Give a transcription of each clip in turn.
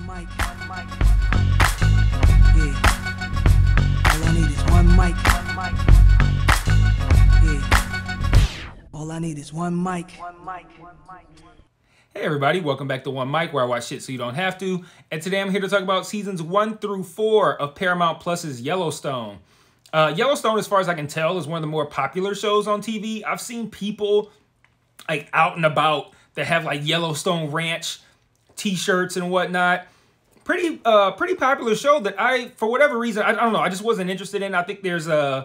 One mic. Yeah. All I need is one mic. Yeah. All I need is one mic. Hey everybody, welcome back to One Mic, where I watch shit so you don't have to. And today I'm here to talk about seasons 1 through 4 of Paramount Plus's Yellowstone. Yellowstone, as far as I can tell, is one of the more popular shows on TV. I've seen people like out and about that have like Yellowstone Ranch t-shirts and whatnot. Pretty popular show that for whatever reason, I don't know, I just wasn't interested in. I think there's an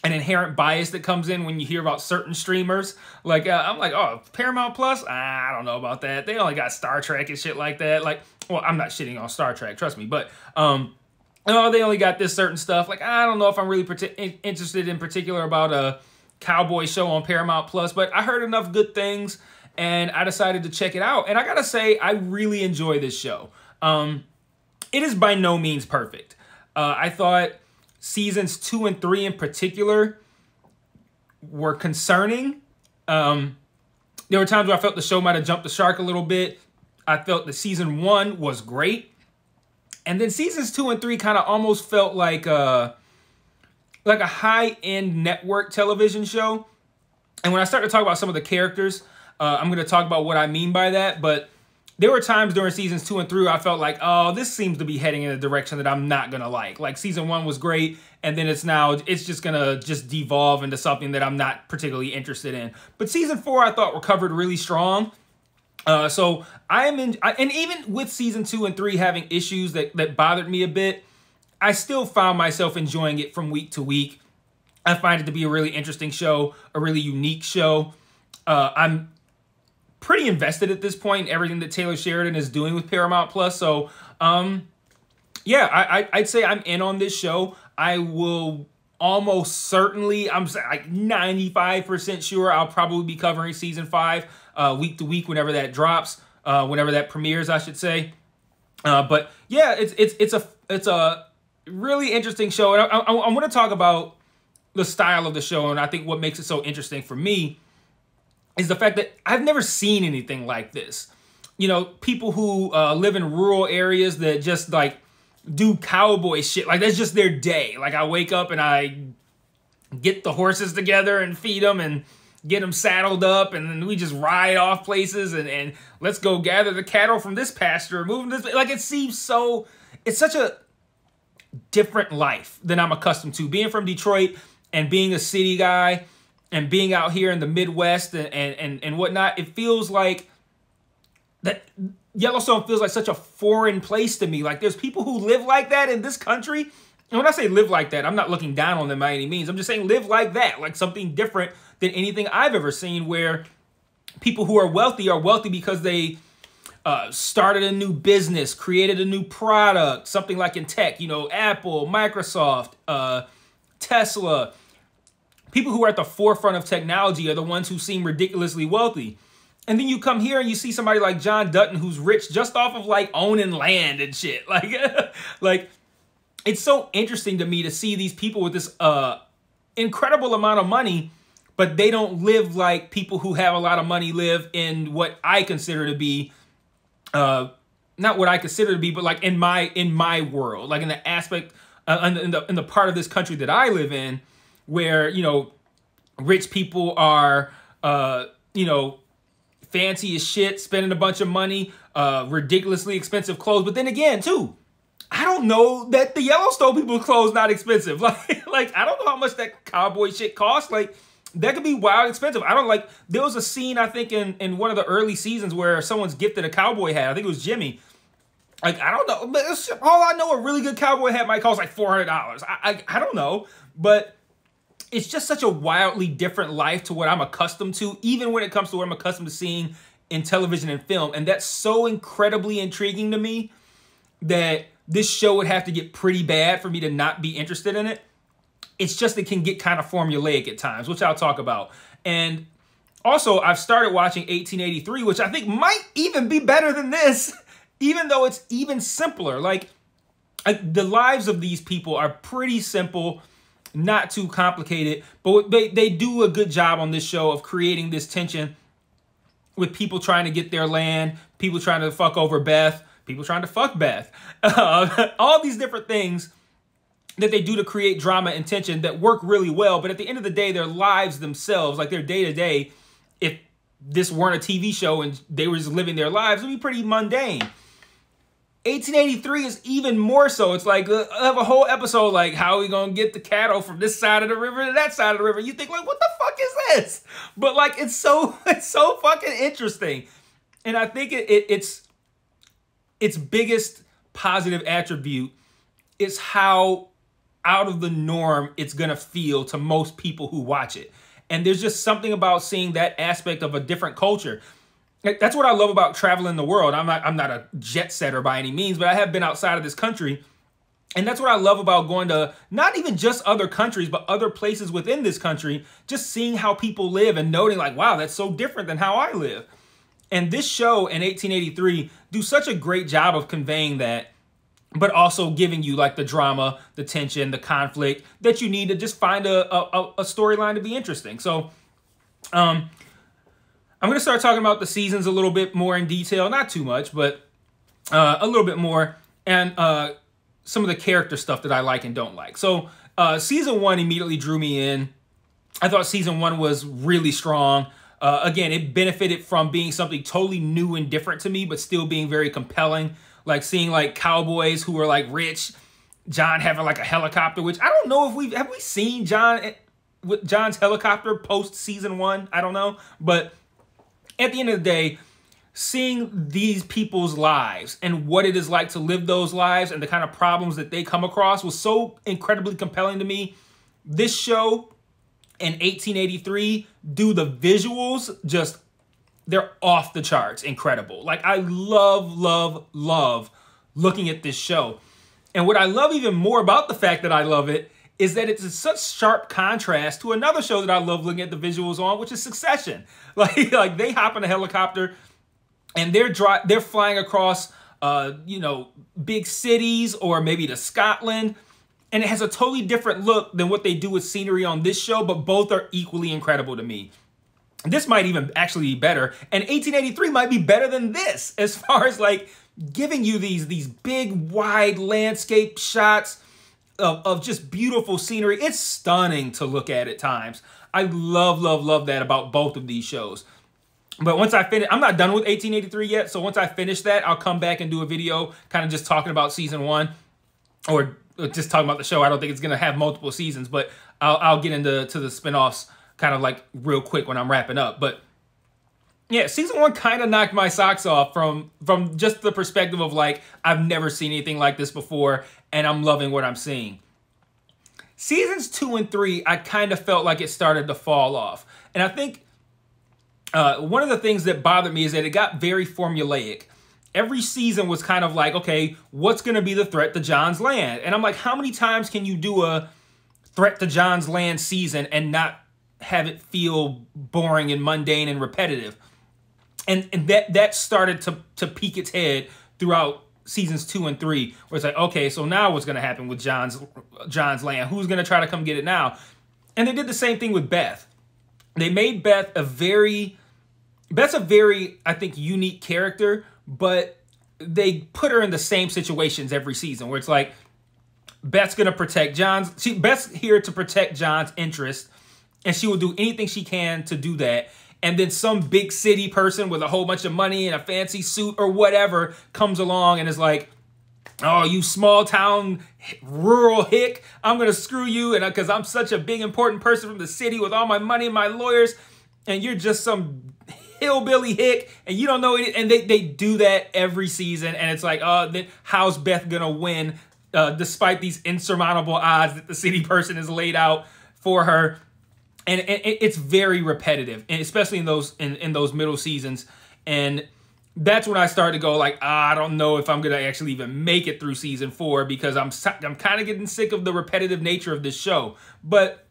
inherent bias that comes in when you hear about certain streamers. Like, I'm like, oh, Paramount Plus? I don't know about that. They only got Star Trek and shit like that. Like, well, I'm not shitting on Star Trek, trust me. But, oh, they only got this certain stuff. Like, I don't know if I'm really interested in particular about a cowboy show on Paramount Plus. But I heard enough good things, and I decided to check it out. And I gotta say, I really enjoy this show. It is by no means perfect. I thought seasons 2 and 3 in particular were concerning. There were times where I felt the show might have jumped the shark a little bit. I felt that season 1 was great. And then seasons 2 and 3 kind of almost felt like a high-end network television show. And when I start to talk about some of the characters, I'm going to talk about what I mean by that. But there were times during seasons 2 and 3 I felt like, oh, this seems to be heading in a direction that I'm not going to like. Like season 1 was great, and then it's just going to devolve into something that I'm not particularly interested in. But season 4 I thought recovered really strong. So and even with season 2 and 3 having issues that bothered me a bit, I still found myself enjoying it from week to week. I find it to be a really interesting show, a really unique show. I'm pretty invested at this point in everything that Taylor Sheridan is doing with Paramount Plus. So, yeah, I'd say I'm in on this show. I will almost certainly, I'm like 95% sure I'll probably be covering season 5 week to week whenever that drops, whenever that premieres, I should say. But yeah, it's a really interesting show. And I want to talk about the style of the show, and I think what makes it so interesting for me is the fact that I've never seen anything like this. You know, people who live in rural areas that just like do cowboy shit. Like that's just their day. Like I wake up and I get the horses together and feed them and get them saddled up, and then we just ride off places and let's go gather the cattle from this pasture, move them this. Like it seems so, it's such a different life than I'm accustomed to. Being from Detroit and being a city guy, and being out here in the Midwest and whatnot, it feels like that Yellowstone feels like such a foreign place to me. Like there's people who live like that in this country. And when I say live like that, I'm not looking down on them by any means. I'm just saying live like that, like something different than anything I've ever seen, where people who are wealthy because they started a new business, created a new product, something like in tech, you know, Apple, Microsoft, Tesla. People who are at the forefront of technology are the ones who seem ridiculously wealthy. And then you come here and you see somebody like John Dutton who's rich just off of like owning land and shit. Like, like it's so interesting to me to see these people with this incredible amount of money, but they don't live like people who have a lot of money live in what I consider to be, not what I consider to be, but like in my world, like in the aspect, in the part of this country that I live in, where, you know, rich people are, you know, fancy as shit, spending a bunch of money, ridiculously expensive clothes. But then again, too, I don't know that the Yellowstone people's clothes not expensive. Like I don't know how much that cowboy shit costs. Like that could be wild expensive. I don't like, there was a scene, I think, in one of the early seasons where someone's gifted a cowboy hat. I think it was Jimmy. Like, I don't know. But all I know, a really good cowboy hat might cost like $400. I don't know. But it's just such a wildly different life to what I'm accustomed to, even when it comes to what I'm accustomed to seeing in television and film. And that's so incredibly intriguing to me that this show would have to get pretty bad for me to not be interested in it. It's just it can get kind of formulaic at times, which I'll talk about. And also, I've started watching 1883, which I think might even be better than this, even though it's even simpler. Like the lives of these people are pretty simple, not too complicated, but they do a good job on this show of creating this tension with people trying to get their land, people trying to fuck over Beth, people trying to fuck Beth, all these different things that they do to create drama and tension that work really well. But at the end of the day, their lives themselves, like their day to day, if this weren't a TV show and they were just living their lives, would be pretty mundane. 1883 is even more so. It's like I have a whole episode like, how are we gonna get the cattle from this side of the river to that side of the river? You think like, what the fuck is this? But like, it's so fucking interesting. And I think its biggest positive attribute is how out of the norm it's gonna feel to most people who watch it. And there's just something about seeing that aspect of a different culture. That's what I love about traveling the world. I'm not a jet setter by any means, but I have been outside of this country. And that's what I love about going to not even just other countries, but other places within this country, just seeing how people live and noting like, wow, that's so different than how I live. And this show and 1883 do such a great job of conveying that, but also giving you like the drama, the tension, the conflict that you need to just find a storyline to be interesting. So I'm going to start talking about the seasons a little bit more in detail. Not too much, but a little bit more. And some of the character stuff that I like and don't like. So season 1 immediately drew me in. I thought season 1 was really strong. Again, it benefited from being something totally new and different to me, but still being very compelling. Like seeing like cowboys who are like rich, John having like a helicopter, which I don't know if have we seen John with John's helicopter post season 1? I don't know. But at the end of the day, seeing these people's lives and what it is like to live those lives and the kind of problems that they come across was so incredibly compelling to me. This show and 1883 do the visuals just, they're off the charts, incredible. Like I love looking at this show. And what I love even more about the fact that I love it is that it's in such sharp contrast to another show that I love looking at the visuals on, which is Succession. Like they hop in a helicopter and they're flying across, big cities or maybe to Scotland. And it has a totally different look than what they do with scenery on this show, but both are equally incredible to me. This might even actually be better. And 1883 might be better than this as far as like giving you these big, wide landscape shots of just beautiful scenery. It's stunning to look at times. I love that about both of these shows. But once I finish, I'm not done with 1883 yet. So once I finish that, I'll come back and do a video kind of just talking about season 1 or just talking about the show. I don't think it's going to have multiple seasons, but I'll get into the spinoffs kind of like real quick when I'm wrapping up. But yeah, season 1 kind of knocked my socks off from just the perspective of like, I've never seen anything like this before and I'm loving what I'm seeing. Seasons 2 and 3, I kind of felt like it started to fall off. And I think one of the things that bothered me is that it got very formulaic. Every season was kind of like, okay, what's going to be the threat to John's land? And I'm like, how many times can you do a threat to John's land season and not have it feel boring and mundane and repetitive? And that started to peak its head throughout seasons 2 and 3, where it's like, okay, so now what's going to happen with John's land? Who's going to try to come get it now? And they did the same thing with Beth. They made Beth's a very, I think, unique character, but they put her in the same situations every season where it's like, Beth's going to protect Beth's here to protect John's interest, and she will do anything she can to do that. And then some big city person with a whole bunch of money and a fancy suit or whatever comes along and is like, oh, you small town rural hick, I'm going to screw you, and because I'm such a big important person from the city with all my money and my lawyers, and you're just some hillbilly hick and you don't know it. And they do that every season, and it's like, oh, then how's Beth going to win despite these insurmountable odds that the city person has laid out for her? And it's very repetitive, and especially in those middle seasons. And that's when I started to go like, I don't know if I'm going to actually even make it through season 4 because I'm kind of getting sick of the repetitive nature of this show. But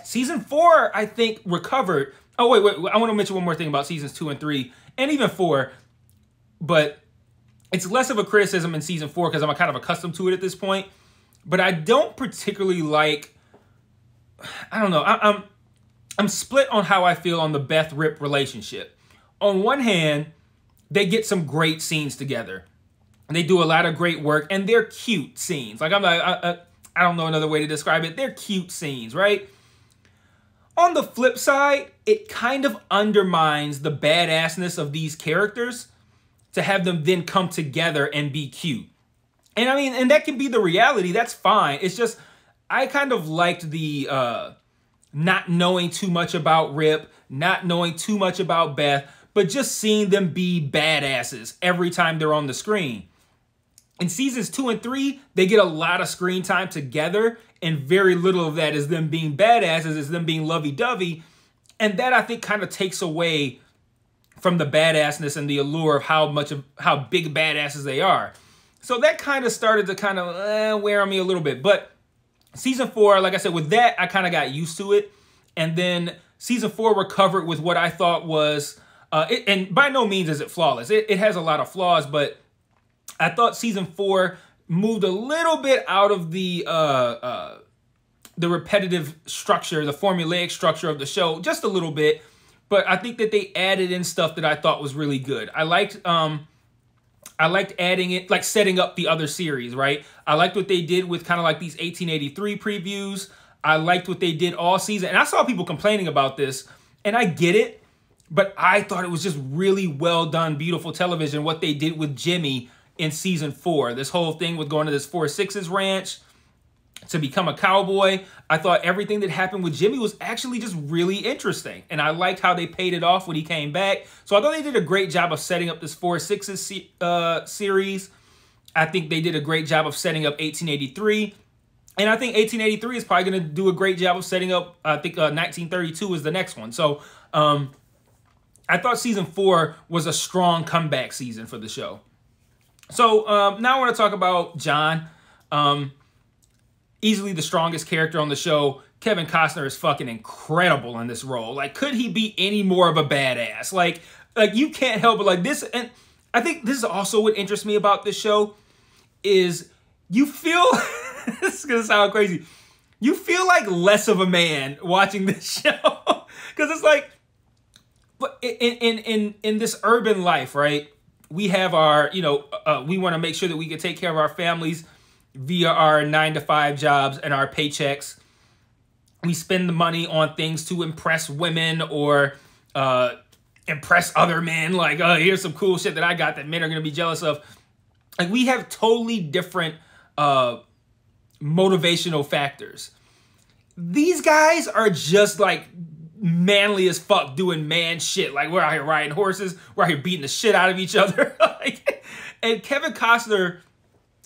season 4, I think, recovered. Oh, wait. I want to mention one more thing about seasons 2 and 3 and even 4. But it's less of a criticism in season 4 because I'm kind of accustomed to it at this point. But I don't particularly like, I don't know. I'm split on how I feel on the Beth-Rip relationship. On one hand, they get some great scenes together. They do a lot of great work, and they're cute scenes. Like, I don't know another way to describe it. They're cute scenes, right? On the flip side, it kind of undermines the badassness of these characters to have them then come together and be cute. And I mean, and that can be the reality. That's fine. It's just, I kind of liked the not knowing too much about Rip, not knowing too much about Beth, but just seeing them be badasses every time they're on the screen. In seasons 2 and 3, they get a lot of screen time together, and very little of that is them being badasses, is them being lovey-dovey. And that, I think, kind of takes away from the badassness and the allure of how big badasses they are. So that kind of started to kind of wear on me a little bit. But season 4, like I said, with that, I kind of got used to it. And then season 4 recovered with what I thought was, and by no means is it flawless. It has a lot of flaws, but I thought season 4 moved a little bit out of the repetitive structure, the formulaic structure of the show, just a little bit. But I think that they added in stuff that I thought was really good. I liked adding it, like setting up the other series, right? I liked what they did with kind of like these 1883 previews. I liked what they did all season. And I saw people complaining about this, and I get it, but I thought it was just really well done, beautiful television, what they did with Jimmy in season 4. This whole thing with going to this 4-6's ranch to become a cowboy. I thought everything that happened with Jimmy was actually just really interesting. And I liked how they paid it off when he came back. So I thought they did a great job of setting up this 4-6's series. I think they did a great job of setting up 1883. And I think 1883 is probably going to do a great job of setting up, I think 1932 is the next one. So I thought season 4 was a strong comeback season for the show. So now I want to talk about John. Easily the strongest character on the show. Kevin Costner is fucking incredible in this role. Like, could he be any more of a badass? Like you can't help but like this. And I think this is also what interests me about this show is you feel, this is going to sound crazy, you feel like less of a man watching this show. Because it's like, but in this urban life, right? We have our, we want to make sure that we can take care of our families via our 9-to-5 jobs and our paychecks. We spend the money on things to impress women or impress other men. Like, oh, here's some cool shit that I got that men are going to be jealous of. Like, we have totally different motivational factors. These guys are just like manly as fuck doing man shit. Like, we're out here riding horses. We're out here beating the shit out of each other. And Kevin Costner,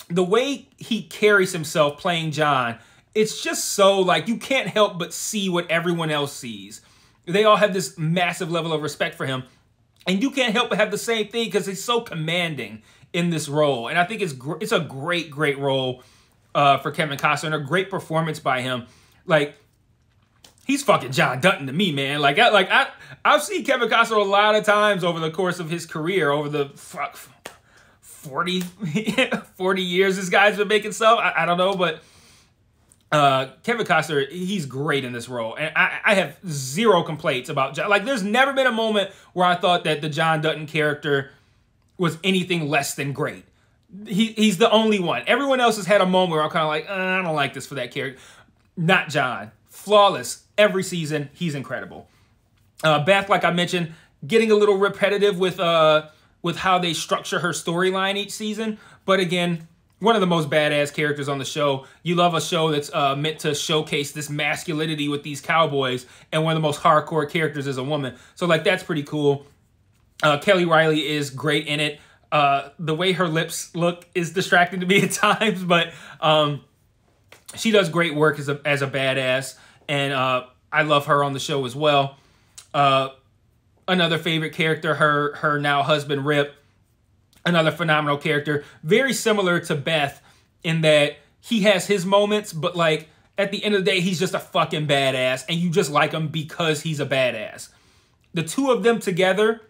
the way he carries himself playing John, it's just so like you can't help but see what everyone else sees. They all have this massive level of respect for him. And you can't help but have the same thing because he's so commanding in this role. And I think it's a great, great role for Kevin Costner and a great performance by him. Like, he's fucking John Dutton to me, man. I've seen Kevin Costner a lot of times over the course of his career, over the 40 years this guy's been making stuff. I don't know, but Kevin Costner, he's great in this role. And I have zero complaints about John. Like, there's never been a moment where I thought that the John Dutton character was anything less than great. He's the only one. Everyone else has had a moment where I'm kind of like, I don't like this for that character. Not John. Flawless. Every season, he's incredible. Beth, like I mentioned, getting a little repetitive with how they structure her storyline each season. But again, one of the most badass characters on the show. You love a show that's meant to showcase this masculinity with these cowboys, and one of the most hardcore characters is a woman. So, like, that's pretty cool. Kelly Riley is great in it. The way her lips look is distracting to me at times, but she does great work as a badass, and I love her on the show as well. Another favorite character, her now husband, Rip. Another phenomenal character. Very similar to Beth in that he has his moments, but like at the end of the day, he's just a fucking badass, and you just like him because he's a badass. The two of them together,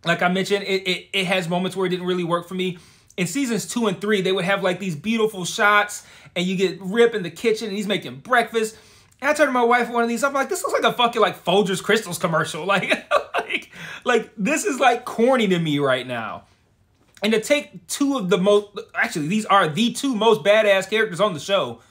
like I mentioned, it has moments where it didn't really work for me. In seasons 2 and 3, they would have like these beautiful shots, and you get Rip in the kitchen, and he's making breakfast. And I turned to my wife one of these. I'm like, this looks like a fucking like Folgers Crystals commercial. Like this is like corny to me right now. And to take two of the most, actually, these are the two most badass characters on the show.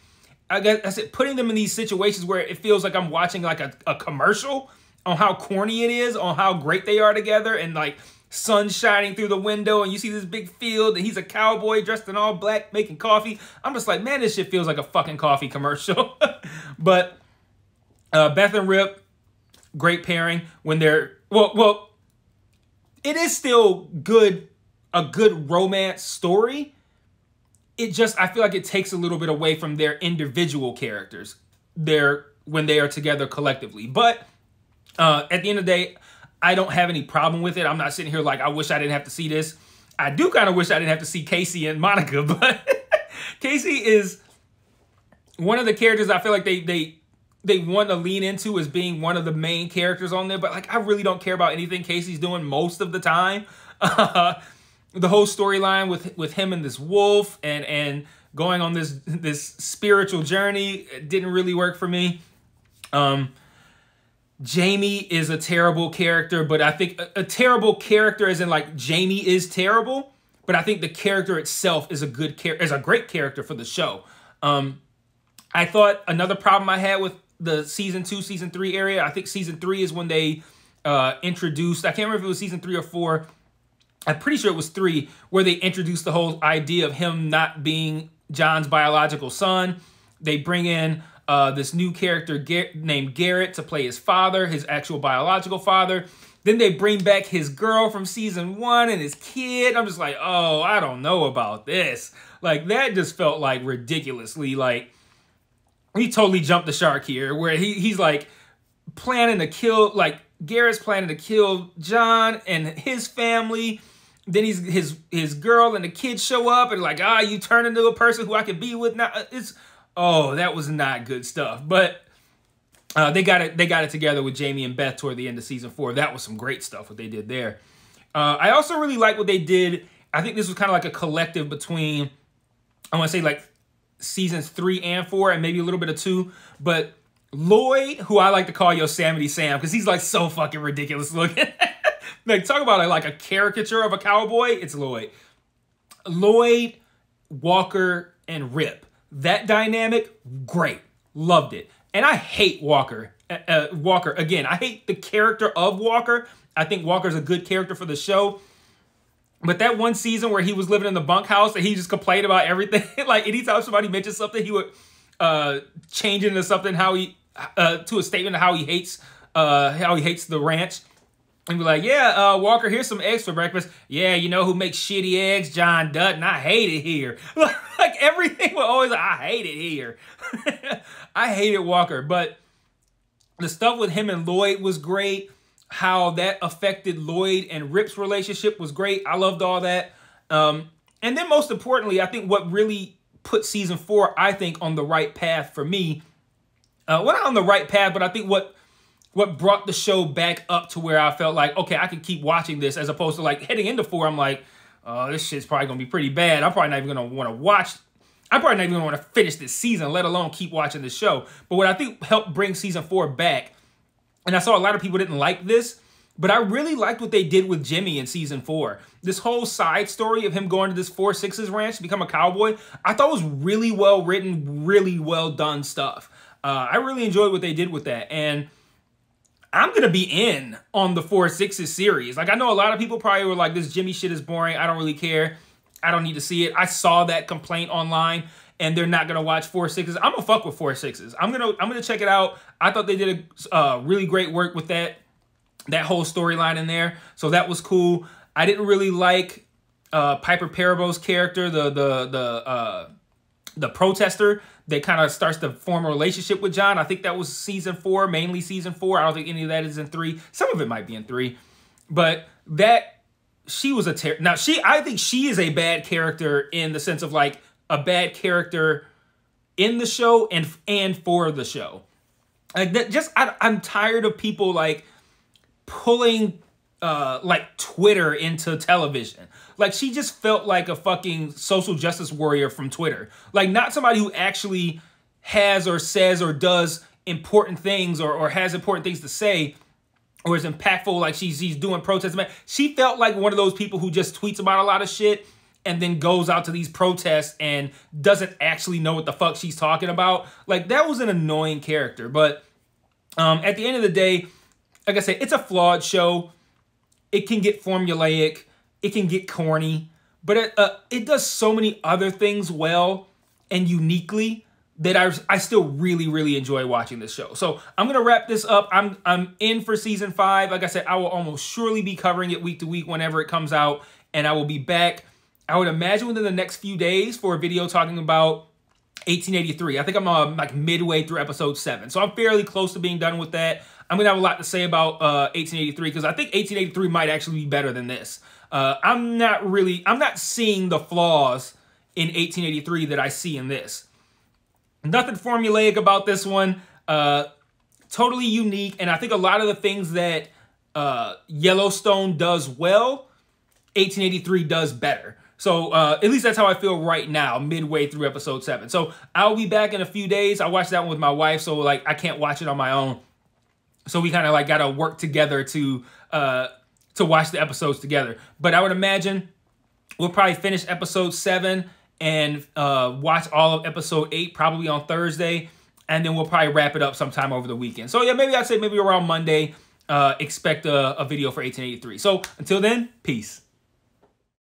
I said, putting them in these situations where it feels like I'm watching like a commercial on how corny it is, on how great they are together, and like sun shining through the window, and you see this big field, and he's a cowboy dressed in all black making coffee. I'm just like, man, this shit feels like a fucking coffee commercial. But Beth and Rip, great pairing when they're, well, it is still good, a good romance story. It just, I feel like it takes a little bit away from their individual characters when they are together collectively. But at the end of the day, I don't have any problem with it. I'm not sitting here like, I wish I didn't have to see this. I do kind of wish I didn't have to see Casey and Monica, but Casey is one of the characters I feel like they want to lean into as being one of the main characters on there. But like, I really don't care about anything Casey's doing most of the time. The whole storyline with him and this wolf and going on this spiritual journey didn't really work for me. Jamie is a terrible character, but I think a terrible character as in like Jamie is terrible, but I think the character itself is a great character for the show. I thought another problem I had with the season 2, season 3 area, I think season 3 is when they introduced, I can't remember if it was season 3 or 4, I'm pretty sure it was 3, where they introduced the whole idea of him not being John's biological son. They bring in this new character named Garrett to play his father, his actual biological father. Then they bring back his girl from season 1 and his kid. I'm just like, oh, I don't know about this. Like, that just felt like ridiculously, like, he totally jumped the shark here, where he's like planning to kill, like, Garrett's planning to kill John and his family. Then his girl and the kids show up and like, you turn into a person who I could be with now. That was not good stuff. But they got it together with Jamie and Beth toward the end of season 4. That was some great stuff what they did there. I also really like what they did. I think this was kind of like a collective between, I want to say like seasons 3 and 4 and maybe a little bit of 2. But Lloyd, who I like to call Yosemite Sam, because he's like so fucking ridiculous looking. Like, talk about like a caricature of a cowboy. It's Lloyd. Lloyd, Walker, and Rip. That dynamic, great. Loved it. And I hate Walker. Walker, again, I hate the character of Walker. I think Walker's a good character for the show. But that one season where he was living in the bunkhouse and he just complained about everything. Like, anytime somebody mentioned something, he would change it into something to a statement of how he hates the ranch. And be like, yeah, Walker, here's some eggs for breakfast. Yeah, you know who makes shitty eggs? John Dutton. I hate it here. Like, everything was always like, I hate it here. I hated Walker. But the stuff with him and Lloyd was great. How that affected Lloyd and Rip's relationship was great. I loved all that. And then most importantly, I think what really put season 4, I think, on the right path for me. Well, not on the right path, but I think what brought the show back up to where I felt like, okay, I can keep watching this, as opposed to like heading into 4, I'm like, oh, this shit's probably going to be pretty bad. I'm probably not even going to want to watch. I'm probably not even going to want to finish this season, let alone keep watching the show. But what I think helped bring season 4 back, and I saw a lot of people didn't like this, but I really liked what they did with Jimmy in season 4. This whole side story of him going to this 4-6's ranch to become a cowboy, I thought was really well written, really well done stuff. I really enjoyed what they did with that. And I'm going to be in on the 4-6's series. Like, I know a lot of people probably were like, this Jimmy shit is boring. I don't really care. I don't need to see it. I saw that complaint online, and they're not going to watch 4-6's. I'm going to fuck with 4-6's. I'm going to check it out. I thought they did a really great work with that whole storyline in there. So that was cool. I didn't really like Piper Parabo's character, the protester that kind of starts to form a relationship with John. I think that was season 4, mainly season 4. I don't think any of that is in 3. Some of it might be in 3. But she was now I think she is a bad character in the sense of like a bad character in the show and for the show. Like that, I'm tired of people like pulling like Twitter into television. Like, she just felt like a fucking social justice warrior from Twitter. Like, not somebody who actually has or says or does important things or has important things to say. or as impactful, like she's doing protests. Man, she felt like one of those people who just tweets about a lot of shit and then goes out to these protests and doesn't actually know what the fuck she's talking about. Like, that was an annoying character. But at the end of the day, like I said, it's a flawed show. It can get formulaic. It can get corny. But it does so many other things well and uniquely that I still really, really enjoy watching this show. So I'm going to wrap this up. I'm in for season 5. Like I said, I will almost surely be covering it week to week whenever it comes out. And I will be back, I would imagine, within the next few days for a video talking about 1883. I think I'm like midway through episode 7. So I'm fairly close to being done with that. I'm going to have a lot to say about 1883 because I think 1883 might actually be better than this. I'm not seeing the flaws in 1883 that I see in this. Nothing formulaic about this one. Totally unique. And I think a lot of the things that Yellowstone does well, 1883 does better. So at least that's how I feel right now, midway through episode 7. So I'll be back in a few days. I watched that one with my wife, so like I can't watch it on my own. So we kind of like got to work together to watch the episodes together. But I would imagine we'll probably finish episode 7 and watch all of episode 8 probably on Thursday, and then we'll probably wrap it up sometime over the weekend. So yeah, maybe I'd say maybe around Monday, expect a video for 1883. So until then, peace.